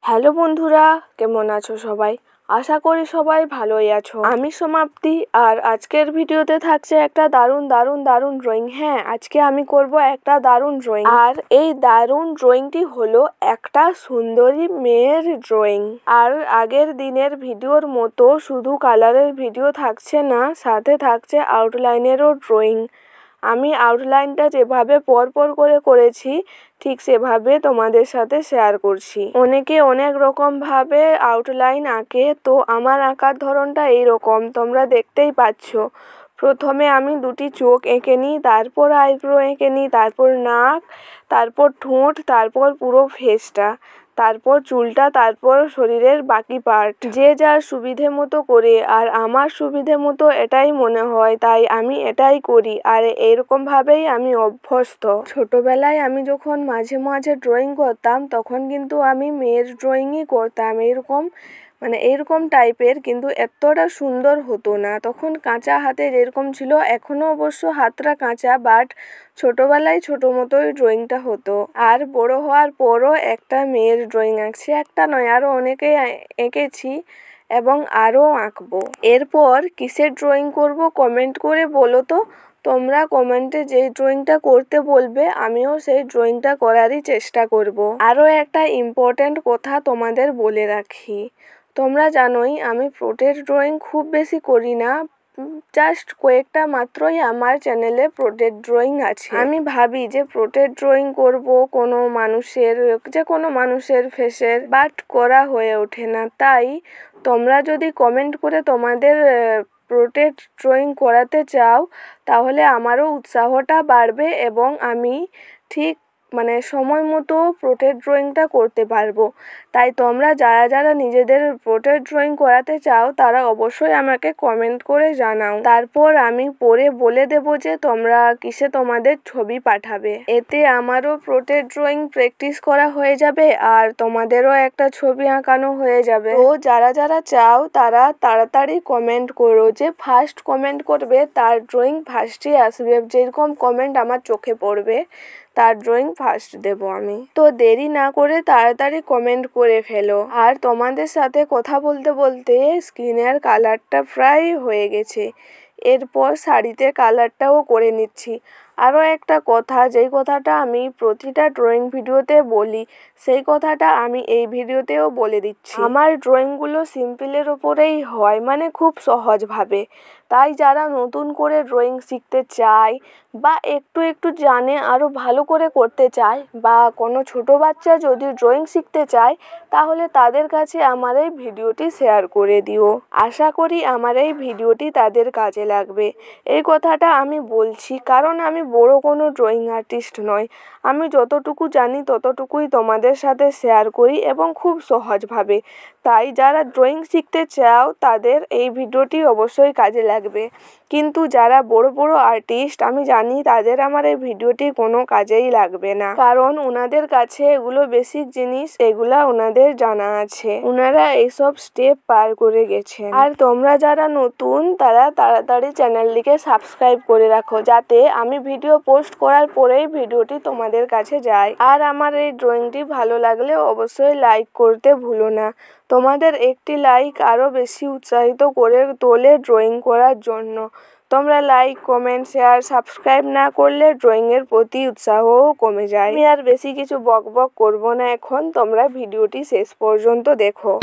Hello বন্ধুরা, কেমন আছো সবাই? আশা করি সবাই ভালোই আছো। আমি সমাপ্তি, আর আজকের ভিডিওতে থাকছে একটা দারুণ ড্রয়িং। হ্যাঁ, আজকে আমি করব একটা দারুণ ড্রয়িং, আর এই দারুণ ড্রয়িংটি হলো একটা সুন্দরী মেয়ের ড্রয়িং। আর আগের দিনের ভিডিওর মতো শুধু কালারের ভিডিও থাকছে না, সাথে থাকছে আউটলাইনেরও ড্রয়িং। আমি আউটলাইনটা যেভাবে পর করে করেছি ঠিক সেভাবে তোমাদের সাথে শেয়ার করছি। অনেকে অনেক রকম ভাবে আউটলাইন আঁকে, তো আমার আঁকার ধরনটা এইরকম, তোমরা দেখতেই পাচ্ছ। প্রথমে আমি দুটি চোখ এঁকে নিই, তারপর আইব্রো এঁকে নিই, তারপর নাক, তারপর ঠোঁট, তারপর পুরো ফেসটা, তারপর চুলটা, তারপর শরীরের বাকি পার্ট। যে যার সুবিধে মতো করে, আর আমার সুবিধে মতো এটাই মনে হয়, তাই আমি এটাই করি। আর এইরকম ভাবেই আমি অভ্যস্ত। ছোটবেলায় আমি যখন মাঝে মাঝে ড্রয়িং করতাম, তখন কিন্তু আমি মেয়ের ড্রয়িংই করতাম, এইরকম টাইপের, কিন্তু এতটা সুন্দর হতো না। তখন কাঁচা হাতে যেরকম ছিল, এখনো অবশ্য হাতটা কাঁচা, বাট ছোটবেলায় ছোট মতোই ড্রয়িংটা হতো। আর বড় হওয়ার পরও একটা মেয়ের ড্রয়িং আঁকছি, একটা নয় আরও অনেকেই এঁকেছি এবং আরও আঁকবো। এরপর কিসের ড্রয়িং করব কমেন্ট করে বলো তো। তোমরা কমেন্টে যেই ড্রয়িংটা করতে বলবে, আমিও সেই ড্রয়িংটা করারই চেষ্টা করব। আরও একটা ইম্পর্ট্যান্ট কথা তোমাদের বলে রাখি, তোমরা জানোই আমি পোর্ট্রেট ড্রয়িং খুব বেশি করি না, জাস্ট কয়েকটা মাত্রই আমার চ্যানেলে পোর্ট্রেট ড্রয়িং আছে। আমি ভাবি যে পোর্ট্রেট ড্রয়িং করব কোনো মানুষের, যে কোনো মানুষের ফেসের, বাট করা হয়ে ওঠে না। তাই তোমরা যদি কমেন্ট করে তোমাদের পোর্ট্রেট ড্রয়িং করাতে চাও, তাহলে আমারও উৎসাহটা বাড়বে এবং আমি ঠিক সময় মতো পোর্ট্রেট ড্রয়িংটা করতে পারবো। তাই তোমরা যারা নিজেদের পোর্ট্রেট ড্রয়িং করাতে চাও, তারা অবশ্যই আমাকে কমেন্ট করে জানাও। তারপর আমি পরে বলে দেবো যে তোমরা কিসে তোমাদের ছবি পাঠাবে। এতে আমারও পোর্ট্রেট ড্রয়িং প্র্যাকটিস করা হয়ে যাবে, আর তোমাদেরও একটা ছবি আঁকানো হয়ে যাবে। তো যারা চাও তারা তাড়াতাড়ি কমেন্ট করো, যে ফার্স্ট কমেন্ট করবে তার ড্রয়িং ফার্স্টই আসবে। যেরকম কমেন্ট আমার চোখে পড়বে তার ড্রয়িং ফার্স্ট দেব আমি। তো দেরি না করে তাড়াতাড়ি কমেন্ট করে ফেলো। আর তোমাদের সাথে কথা বলতে বলতে স্কিনের কালারটা প্রায় হয়ে গেছে, এরপর শাড়িতে কালারটাও করে নিচ্ছি। আরও একটা কথা, যেই কথাটা আমি প্রতিটা ড্রয়িং ভিডিওতে বলি, সেই কথাটা আমি এই ভিডিওতেও বলে দিচ্ছি। আমার ড্রয়িংগুলো সিম্পলের ওপরেই হয়, খুব সহজভাবে। তাই যারা নতুন করে ড্রয়িং শিখতে চায় বা একটু জানে আরও ভালো করে করতে চায়, বা কোনো ছোট বাচ্চা যদি ড্রয়িং শিখতে চায়, তাহলে তাদের কাছে আমার এই ভিডিওটি শেয়ার করে দিও। আশা করি আমার এই ভিডিওটি তাদের কাজে লাগবে। এই কথাটা আমি বলছি কারণ আমি বড় কোনো ড্রয়িং আর্টিস্ট নয়। আমি যতটুকু জানি ততটুকুই তোমাদের সাথে শেয়ার করি, এবং খুব সহজভাবে। তাই যারা ড্রয়িং শিখতে চাও তাদের এই ভিডিওটি অবশ্যই কাজে লাগবে। কিন্তু যারা বড় আর্টিস্ট, আমি জানি তাদের আমার এই ভিডিওটি কোনো কাজেই লাগবে না, কারণ ওনাদের কাছে এগুলো বেসিক জিনিস, এগুলা ওনাদের জানা আছে, ওনারা এইসব স্টেপ পার করে গেছেন। আর তোমরা যারা নতুন, তারা তাড়াতাড়ি চ্যানেলটিকে সাবস্ক্রাইব করে রাখো, যাতে আমি ভিডিও পোস্ট করার পরেই ভিডিওটি তোমাদের কাছে যায়। আর আমার এই ড্রয়িংটি ভালো লাগলে অবশ্যই লাইক করতে ভুলো না। তোমাদের একটি লাইক আরও বেশি উৎসাহিত করে তোলে ড্রয়িং করার জন্য। তোমরা লাইক, কমেন্ট, শেয়ার, সাবস্ক্রাইব না করলে ড্রয়িংয়ের প্রতি উৎসাহও কমে যায়। আমি আর বেশি কিছু বক করব না এখন, তোমরা ভিডিওটি শেষ পর্যন্ত দেখো।